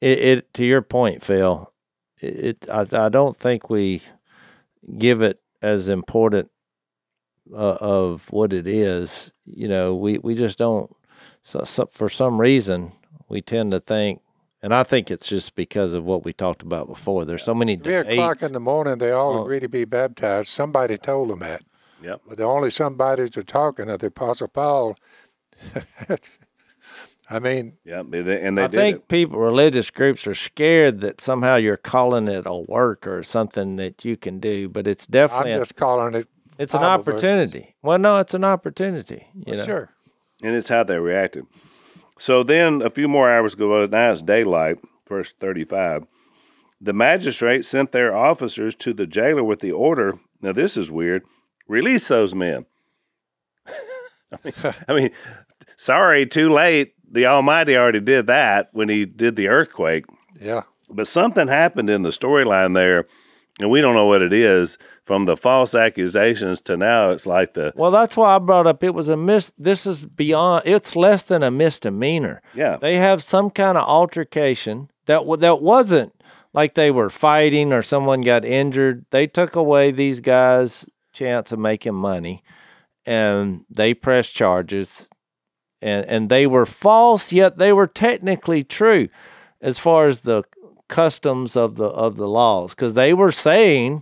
it to your point, Phil, I don't think we give it as important of what it is. We just don't. So for some reason, we tend to think, and I think it's just because of what we talked about before. There's so many debates. 3 o'clock in the morning, they all agree to be baptized. Somebody told them that. Yep. But the only somebodies are talking are the Apostle Paul. I mean, Yeah, and they I think religious groups are scared that somehow you're calling it a work or something that you can do, but it's definitely I'm just calling it. it's an Bible opportunity. verses. Well, no, it's an opportunity. You know? Sure. And it's how they reacted. So then a few more hours go. Now it's daylight, verse 35. The magistrate sent their officers to the jailer with the order. Now this is weird. Release those men. I mean, sorry, too late. The Almighty already did that when he did the earthquake. Yeah. But something happened in the storyline there, and we don't know what it is. From the false accusations to now, it's like the... Well, that's why I brought up it was this is beyond, it's less than a misdemeanor. Yeah. They have some kind of altercation that wasn't like they were fighting or someone got injured. They took away these guys' chance of making money, and they pressed charges, and they were false, yet they were technically true as far as the customs of the laws, because they were saying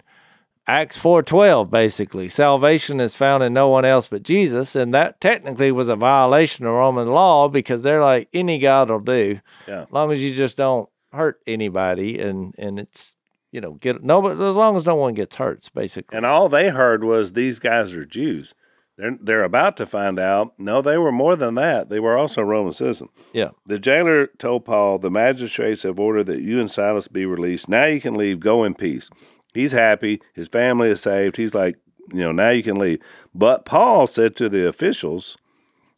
Acts 4:12, basically, salvation is found in no one else but Jesus, and that technically was a violation of Roman law, because they're like, any God will do, as long as you just don't hurt anybody, and it's, you know, but as long as no one gets hurt, basically. And all they heard was these guys are Jews. They're about to find out, no, they were more than that. They were also Roman citizens. Yeah. The jailer told Paul, the magistrates have ordered that you and Silas be released. Now you can leave. Go in peace. He's happy. His family is saved. He's like, you know, now you can leave. But Paul said to the officials,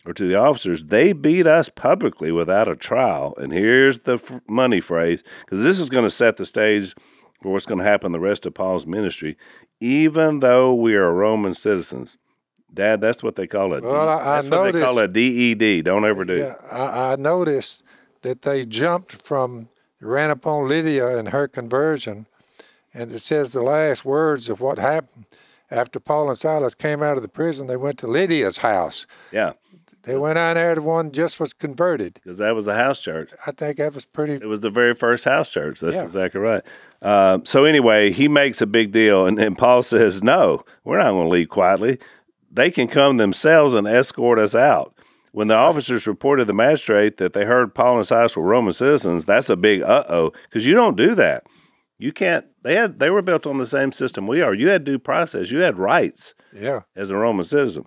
or to the officers, they beat us publicly without a trial. And here's the money phrase, because this is going to set the stage for what's going to happen the rest of Paul's ministry. Even though we are Roman citizens. Dad, that's what they call it. Well, that's what they call a DED. Don't ever do. Yeah, I noticed that they ran upon Lydia and her conversion, and it says the last words of what happened after Paul and Silas came out of the prison. They went to Lydia's house. Yeah, they went on there. The one just was converted, because that was a house church. I think that was pretty. It was the very first house church. That's exactly right. So anyway, he makes a big deal, and Paul says, "No, we're not going to leave quietly. They can come themselves and escort us out." When the officers reported to the magistrate that they heard Paul and Silas were Roman citizens, that's a big because you don't do that. You can't. They were built on the same system we are. You had due process. You had rights. Yeah. As a Roman citizen,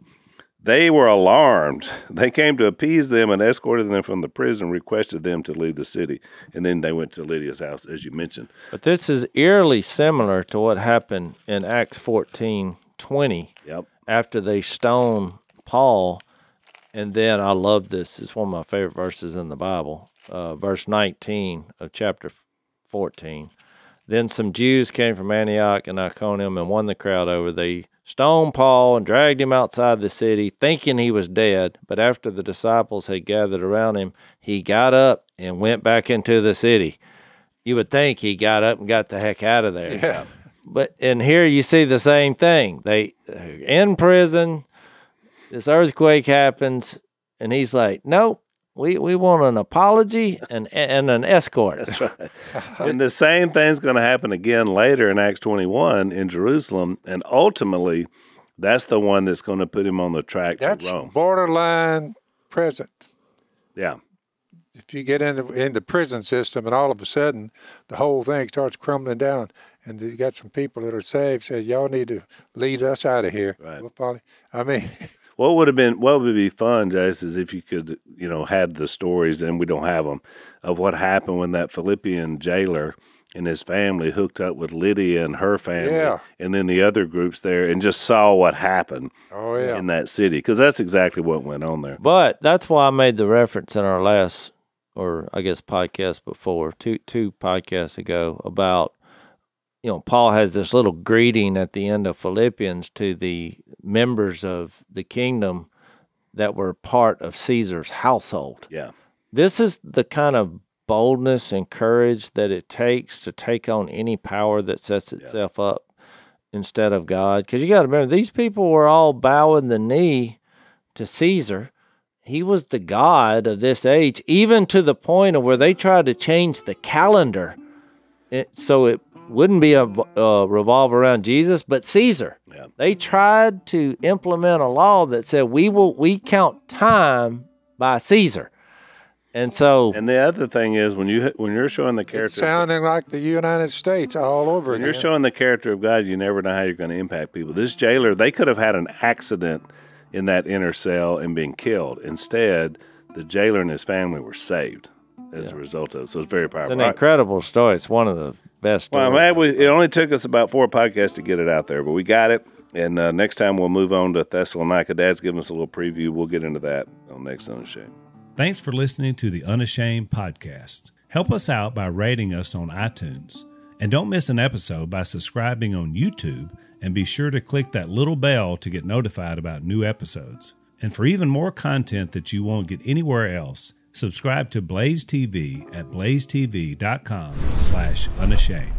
they were alarmed. They came to appease them and escorted them from the prison, requested them to leave the city, and then they went to Lydia's house, as you mentioned. But this is eerily similar to what happened in Acts 14:20. Yep. After they stoned Paul, and then I love this. It's one of my favorite verses in the Bible, verse 19 of chapter 14. Then some Jews came from Antioch and Iconium and won the crowd over. They stoned Paul and dragged him outside the city, thinking he was dead. But after the disciples had gathered around him, he got up and went back into the city. You would think he got up and got the heck out of there. Yeah. But in here you see the same thing. They're in prison. This earthquake happens, and he's like, "No, we want an apology and an escort." That's right. And the same thing's going to happen again later in Acts 21 in Jerusalem, and ultimately, that's the one that's going to put him on the track to Rome. That's borderline present. Yeah. If you get in the prison system, and all of a sudden the whole thing starts crumbling down, and you got some people that are saved say, "Y'all need to lead us out of here." Right. We'll probably, I mean, what would be fun, Jace, is if you could, you know, had the stories, and we don't have them, of what happened when that Philippian jailer and his family hooked up with Lydia and her family, and then the other groups there, and just saw what happened in that city, because that's exactly what went on there. But that's why I made the reference in our last, or I guess podcast before, two podcasts ago, about, you know, Paul has this little greeting at the end of Philippians to the members of the kingdom that were part of Caesar's household. Yeah. This is the kind of boldness and courage that it takes to take on any power that sets itself up instead of God. Because you got to remember, these people were all bowing the knee to Caesar. He was the God of this age, even to the point of where they tried to change the calendar so it wouldn't be a revolve around Jesus, but Caesar. Yeah. They tried to implement a law that said we count time by Caesar. And so, and the other thing is when you're showing the character, it's sounding like the United States all over when again. you're showing the character of God, you never know how you're going to impact people. This jailer, they could have had an accident in that inner cell and been killed. Instead, the jailer and his family were saved as a result of it. So it's very powerful. it's an incredible story. It's one of the best stories. Well, I'm glad it only took us about 4 podcasts to get it out there, but we got it. And next time we'll move on to Thessalonica. Dad's giving us a little preview. We'll get into that on next Unashamed. Thanks for listening to the Unashamed podcast. Help us out by rating us on iTunes. And don't miss an episode by subscribing on YouTube, and be sure to click that little bell to get notified about new episodes. And for even more content that you won't get anywhere else, subscribe to Blaze TV at blazetv.com/unashamed.